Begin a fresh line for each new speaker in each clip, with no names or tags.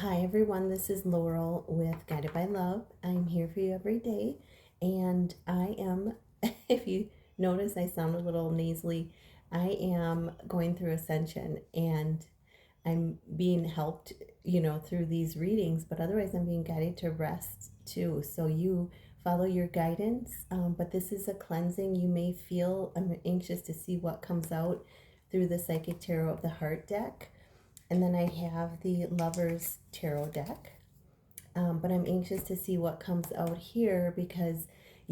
Hi everyone, this is Laurel with Guided by Love. I'm here for you every day, and I am, if you notice I sound a little nasally, I am going through ascension and I'm being helped, through these readings, but otherwise I'm being guided to rest too. So you follow your guidance, but this is a cleansing. You may feel, I'm anxious to see what comes out through the Psychic Tarot of the Heart deck. And then I have the Lovers Tarot deck. But I'm anxious to see what comes out here because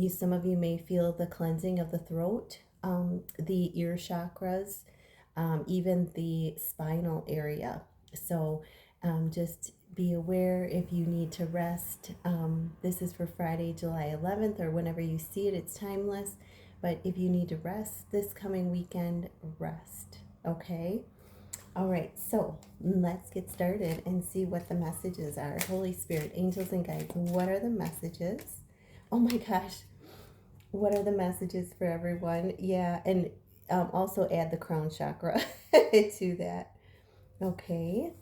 some of you may feel the cleansing of the throat, the ear chakras, even the spinal area. So just be aware if you need to rest. This is for Friday, July 11th, or whenever you see it, it's timeless. But if you need to rest this coming weekend, rest. Okay? All right, so let's get started and see what the messages are. Holy Spirit, angels and guides, what are the messages? Oh my gosh, what are the messages for everyone? Yeah, and also add the crown chakra to that. Okay,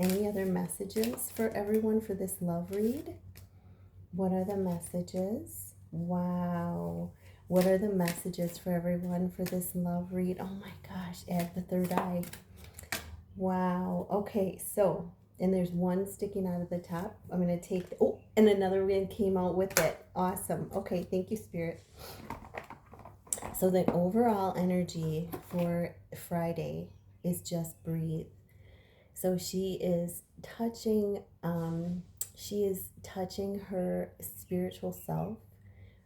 any other messages for everyone for this love read? What are the messages? Wow. What are the messages for everyone for this love read? Oh my gosh, add the third eye. Wow. Okay, so, and there's one sticking out of the top. I'm going to take, and another one came out with it. Awesome. Okay, thank you, Spirit. So the overall energy for Friday is just breathe. So she is touching her spiritual self,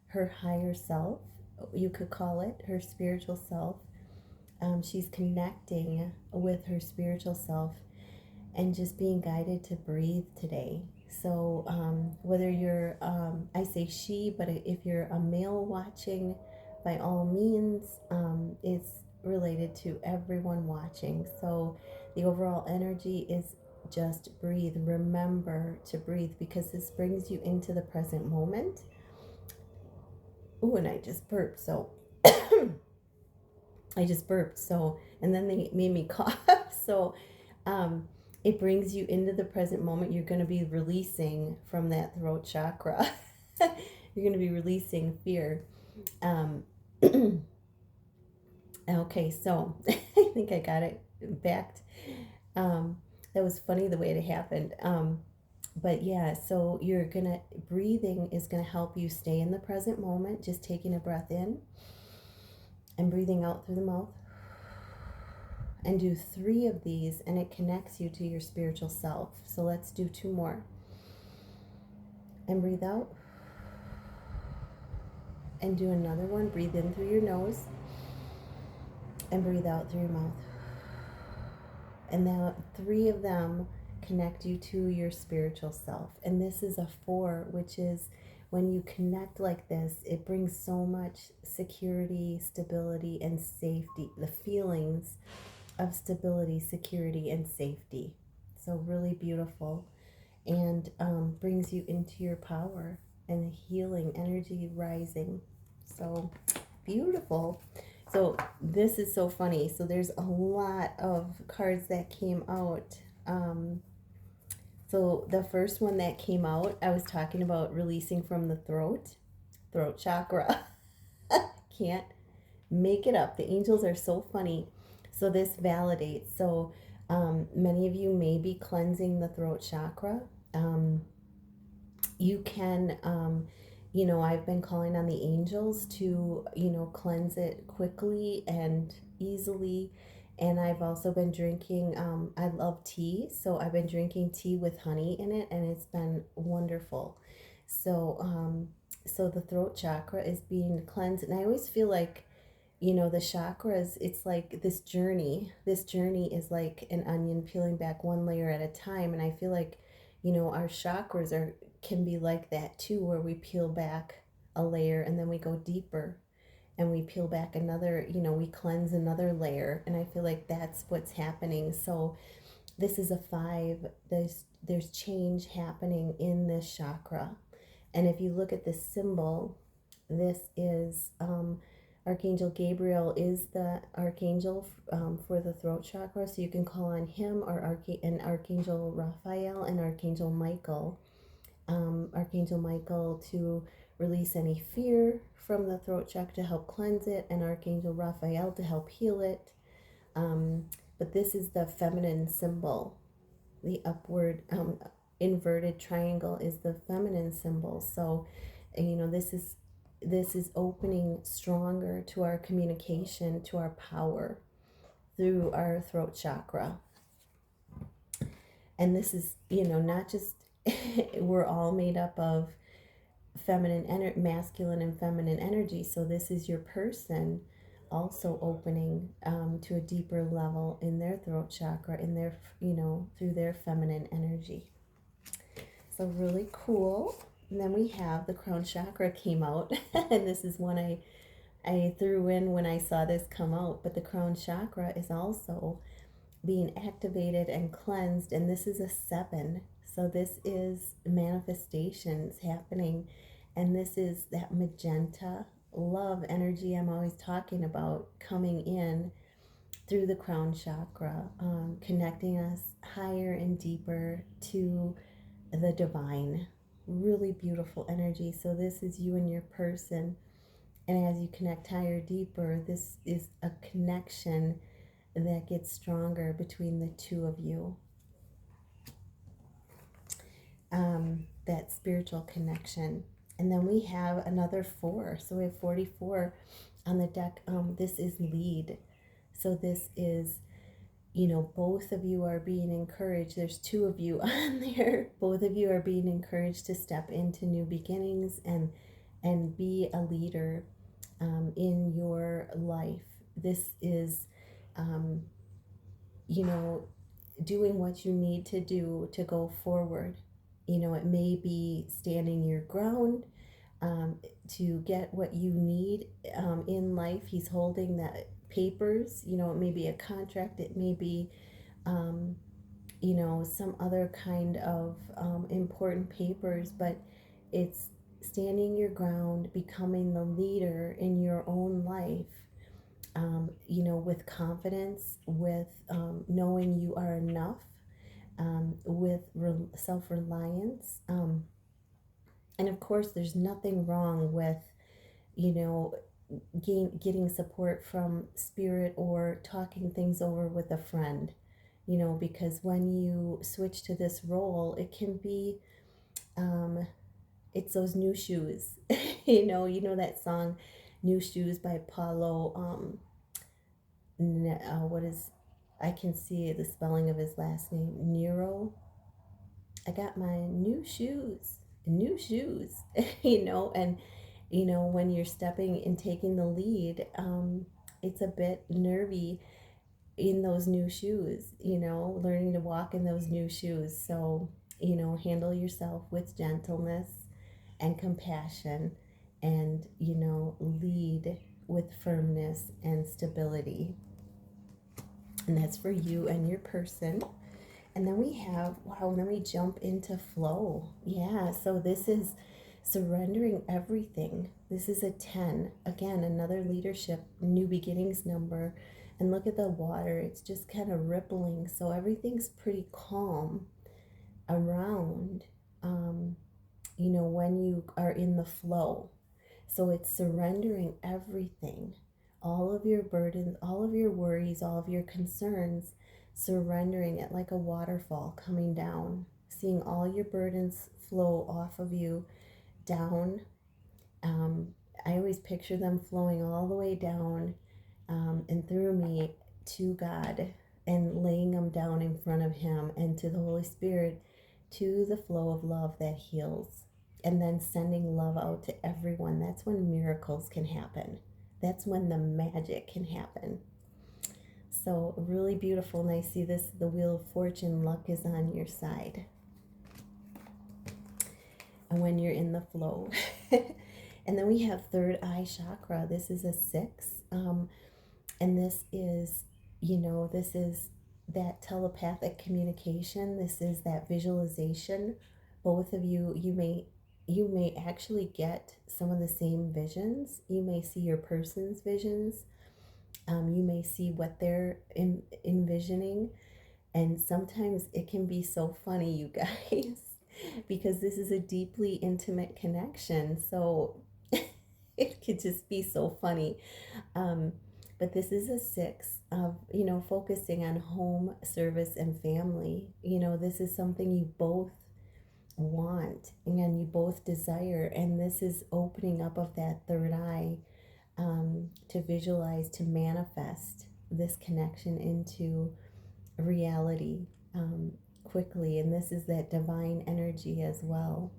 her higher self, you could call it, her spiritual self. She's connecting with her spiritual self and just being guided to breathe today. So whether you're, I say she, but if you're a male watching, by all means, it's related to everyone watching. So the overall energy is just breathe. Remember to breathe because this brings you into the present moment. Oh, and I just burped. So I just burped. So, and then they made me cough. So, it brings you into the present moment. You're going to be releasing from that throat chakra. You're going to be releasing fear. Okay, so I think I got it backed. That was funny the way it happened. But yeah, so breathing is going to help you stay in the present moment. Just taking a breath in and breathing out through the mouth. And do 3 of these, and it connects you to your spiritual self. So let's do 2 more. And breathe out. And do another one. Breathe in through your nose. And breathe out through your mouth. And now 3 of them connect you to your spiritual self. And this is a 4, which is when you connect like this, it brings so much security, stability, and safety. The feelings of stability, security, and safety. So really beautiful, and brings you into your power and the healing energy rising. So beautiful. So this is so funny. So there's a lot of cards that came out. So the first one that came out, I was talking about releasing from the throat chakra. Can't make it up. The angels are so funny. So this validates. So many of you may be cleansing the throat chakra. You can, I've been calling on the angels to, cleanse it quickly and easily. And I've also been drinking, I love tea. So I've been drinking tea with honey in it, and it's been wonderful. So, so the throat chakra is being cleansed. And I always feel like, the chakras, it's like this journey is like an onion peeling back one layer at a time. And I feel like, our chakras can be like that too, where we peel back a layer and then we go deeper and we peel back another, we cleanse another layer. And I feel like that's what's happening. So this is a 5. There's change happening in this chakra. And if you look at this symbol, this is, Archangel Gabriel is the archangel for the throat chakra, so you can call on him, or Archangel Raphael and Archangel Michael. Archangel Michael to release any fear from the throat chakra to help cleanse it, and Archangel Raphael to help heal it. But this is the feminine symbol. The upward inverted triangle is the feminine symbol. So, this is opening stronger to our communication, to our power through our throat chakra. And this is, not just we're all made up of masculine and feminine energy. So this is your person also opening to a deeper level in their throat chakra, in their, through their feminine energy. So really cool. And then we have the crown chakra came out, and this is one I threw in when I saw this come out. But the crown chakra is also being activated and cleansed, and this is a 7. So this is manifestations happening, and this is that magenta love energy I'm always talking about coming in through the crown chakra, connecting us higher and deeper to the divine. Really beautiful energy. So this is you and your person, and as you connect higher, deeper, this is a connection that gets stronger between the two of you. That spiritual connection. And then we have another 4. So we have 44 on the deck. This is lead. So this is, both of you are being encouraged. There's 2 of you on there. Both of you are being encouraged to step into new beginnings and be a leader in your life. This is, doing what you need to do to go forward. It may be standing your ground to get what you need in life. He's holding that papers, it may be a contract, it may be, some other kind of important papers, but it's standing your ground, becoming the leader in your own life, with confidence, with knowing you are enough, with self-reliance. And of course, there's nothing wrong with, getting support from spirit or talking things over with a friend, because when you switch to this role, it can be, it's those new shoes, that song, New Shoes by Paulo, I can see the spelling of his last name, Nero. I got my new shoes, and, when you're stepping and taking the lead, it's a bit nervy in those new shoes, learning to walk in those new shoes. So, handle yourself with gentleness and compassion, and, lead with firmness and stability. And that's for you and your person. And then we have, then we jump into flow. Yeah, so this is surrendering everything. This is a 10. Again, another leadership, new beginnings number. And look at the water. It's just kind of rippling. So everything's pretty calm around, when you are in the flow. So it's surrendering everything. All of your burdens, all of your worries, all of your concerns, surrendering it like a waterfall coming down, seeing all your burdens flow off of you down. I always picture them flowing all the way down and through me to God, and laying them down in front of Him and to the Holy Spirit, to the flow of love that heals, and then sending love out to everyone. That's when miracles can happen. That's when the magic can happen. So really beautiful. And I see this, the Wheel of Fortune, luck is on your side. And when you're in the flow. And then we have third eye chakra. This is a 6. And this is, this is that telepathic communication. This is that visualization. Both of you, you may, you may actually get some of the same visions. You may see your person's visions. You may see what they're envisioning. And sometimes it can be so funny, you guys, because this is a deeply intimate connection. So it could just be so funny. Um, but this is a 6 of, focusing on home, service, and family. This is something you both want and you both desire. And this is opening up of that third eye, to visualize, to manifest this connection into reality, quickly. And this is that divine energy as well.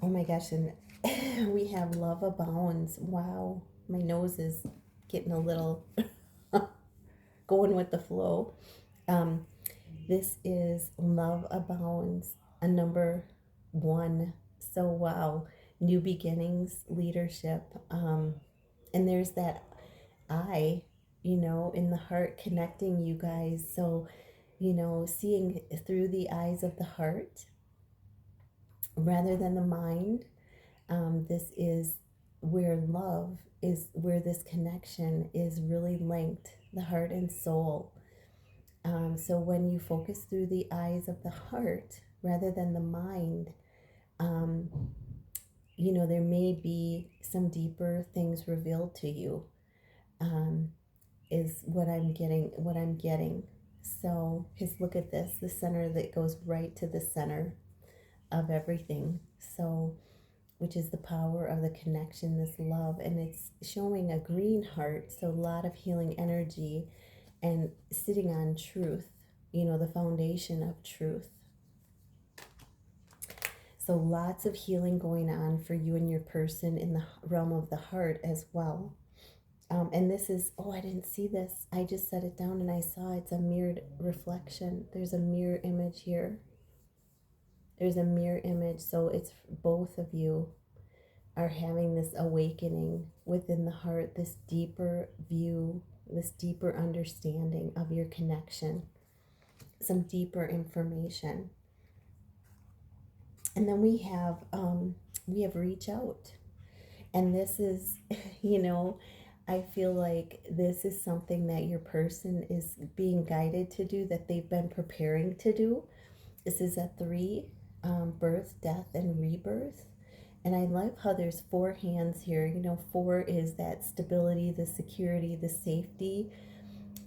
Oh my gosh, and we have love abounds. Wow, my nose is getting a little going with the flow. This is love abounds, a number 1. So wow, new beginnings, leadership, and there's that eye, in the heart connecting you guys. So, seeing through the eyes of the heart rather than the mind. This is where love is, where this connection is really linked, the heart and soul. So when you focus through the eyes of the heart rather than the mind, there may be some deeper things revealed to you, is what I'm getting. So just look at this, the center that goes right to the center of everything. So, which is the power of the connection, this love, and it's showing a green heart. So a lot of healing energy and sitting on truth, the foundation of truth. So lots of healing going on for you and your person in the realm of the heart as well. And this is, oh, I didn't see this. I just set it down and I saw it's a mirrored reflection. There's a mirror image here. There's a mirror image. So it's both of you are having this awakening within the heart, this deeper view, this deeper understanding of your connection, some deeper information. And then we have reach out. And this is, I feel like this is something that your person is being guided to do, that they've been preparing to do. This is a 3, birth, death, and rebirth. And I love how there's 4 hands here. 4 is that stability, the security, the safety,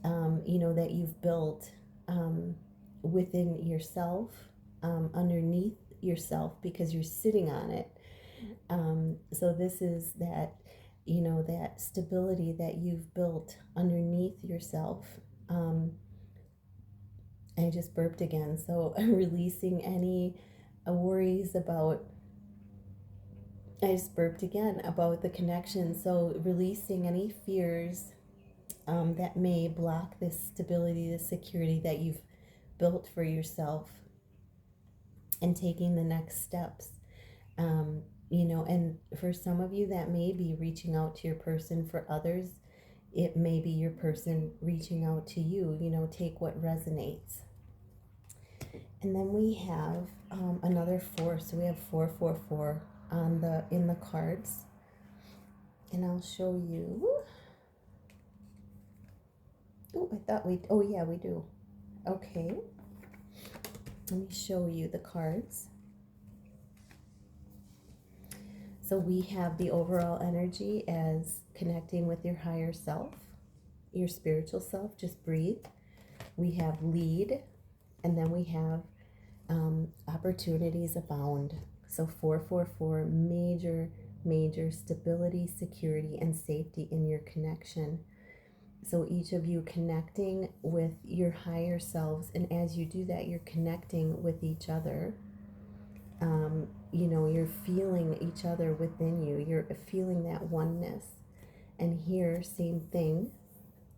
that you've built within yourself, underneath yourself, because you're sitting on it. So this is that, that stability that you've built underneath yourself. I just burped again. So releasing any worries about, I just burped again about the connection. So releasing any fears that may block this stability, this security that you've built for yourself, and taking the next steps. And for some of you, that may be reaching out to your person. For others, it may be your person reaching out to you. Take what resonates. And then we have another 4. So we have 444 in the cards. And I'll show you. Oh, I thought yeah, we do. Okay. Let me show you the cards. So we have the overall energy as connecting with your higher self, your spiritual self. Just breathe. We have lead, and then we have opportunities abound. So 444, major stability, security, and safety in your connection. So each of you connecting with your higher selves, and as you do that, you're connecting with each other. You're feeling each other within you. You're feeling that oneness. And here, same thing,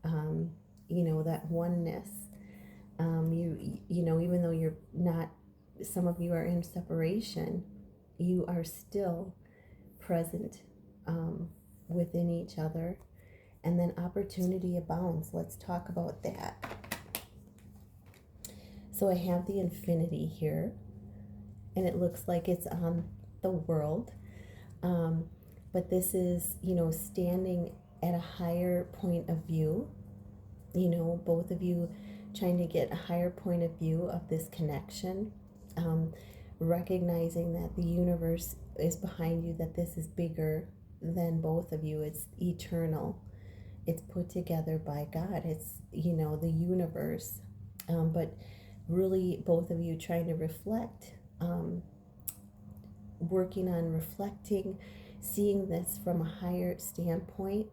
that oneness. Even though you're not, some of you are in separation, you are still present within each other. And then opportunity abounds. Let's talk about that. So I have the infinity here. and it looks like it's on the world. But this is, standing at a higher point of view, both of you trying to get a higher point of view of this connection, recognizing that the universe is behind you, that this is bigger than both of you. It's eternal. It's put together by God. It's, the universe. But really, both of you trying to reflect, working on reflecting, seeing this from a higher standpoint,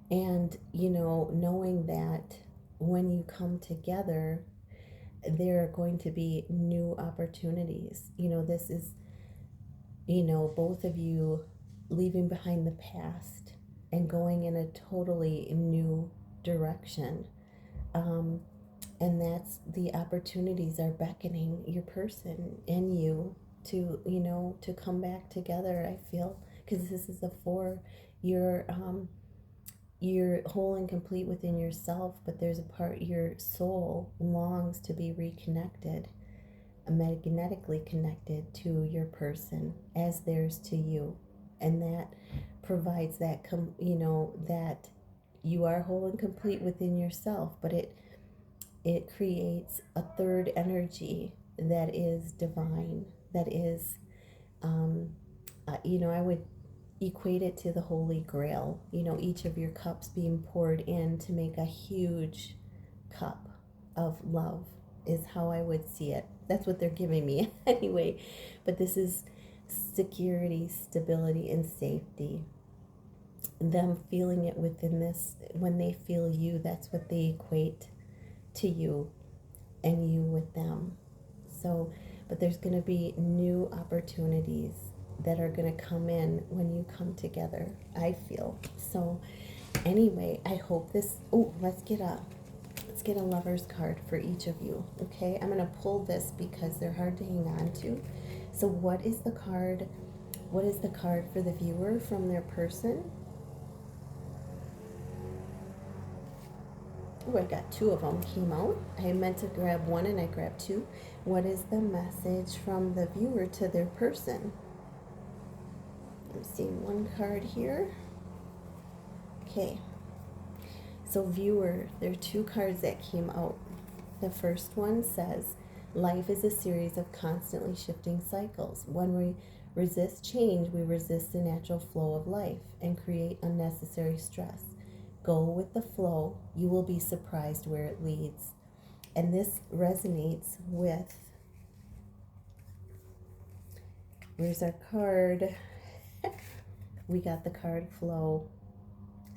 and, knowing that when you come together, there are going to be new opportunities. This is, both of you leaving behind the past and going in a totally new direction. And that's the opportunities are beckoning your person and you to, to come back together, I feel, because this is a 4. You're whole and complete within yourself, but there's a part your soul longs to be reconnected, magnetically connected to your person as theirs to you. And that provides that, that you are whole and complete within yourself, but it creates a third energy that is divine, that is, I would equate it to the Holy Grail, each of your cups being poured in to make a huge cup of love is how I would see it. That's what they're giving me anyway. But this is security, stability, and safety. Them feeling it within this, when they feel you, that's what they equate to you, and you with them. So, but there's going to be new opportunities that are going to come in when you come together, I feel. So anyway, I hope this, let's get a lover's card for each of you. Okay, I'm going to pull this because they're hard to hang on to. So what is the card for the viewer from their person? Oh, I got 2 of them came out. I meant to grab 1 and I grabbed 2. What is the message from the viewer to their person? I'm seeing 1 card here. Okay. So viewer, there are 2 cards that came out. The first one says, life is a series of constantly shifting cycles. When we resist change, we resist the natural flow of life and create unnecessary stress. Go with the flow. You will be surprised where it leads. And this resonates with, where's our card? We got the card flow.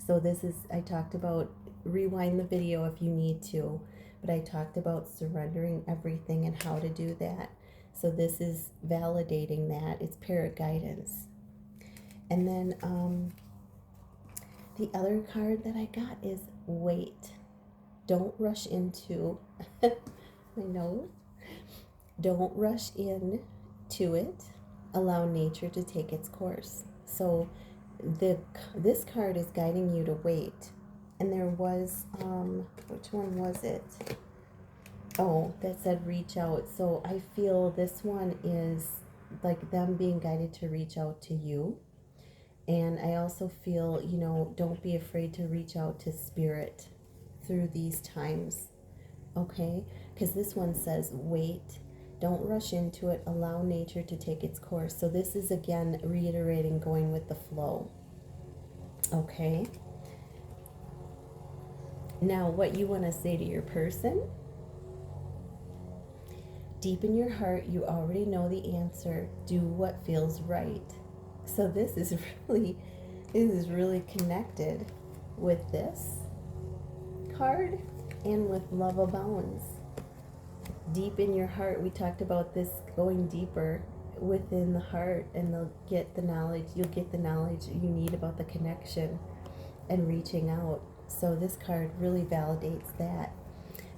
So this is, I talked about, rewind the video if you need to, but I talked about surrendering everything and how to do that. So this is validating that. It's paraguidance. And then the other card that I got is wait. Don't rush into my nose. Don't rush in to it. Allow nature to take its course. So this card is guiding you to wait. And there was, which one was it? Oh, that said reach out. So I feel this one is like them being guided to reach out to you. And I also feel, don't be afraid to reach out to spirit through these times, okay? Because this one says, wait, don't rush into it, allow nature to take its course. So this is, again, reiterating going with the flow, okay? Now, what you want to say to your person, deep in your heart, you already know the answer. Do what feels right. So this is really connected with this card and with love abounds. Deep in your heart, we talked about this going deeper within the heart, and you'll get the knowledge you need about the connection and reaching out. So this card really validates that.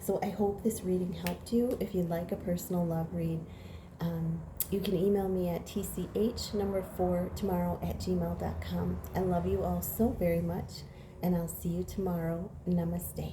So I hope this reading helped you. If you'd like a personal love read, you can email me at tch4tomorrow@gmail.com. I love you all so very much, and I'll see you tomorrow. Namaste.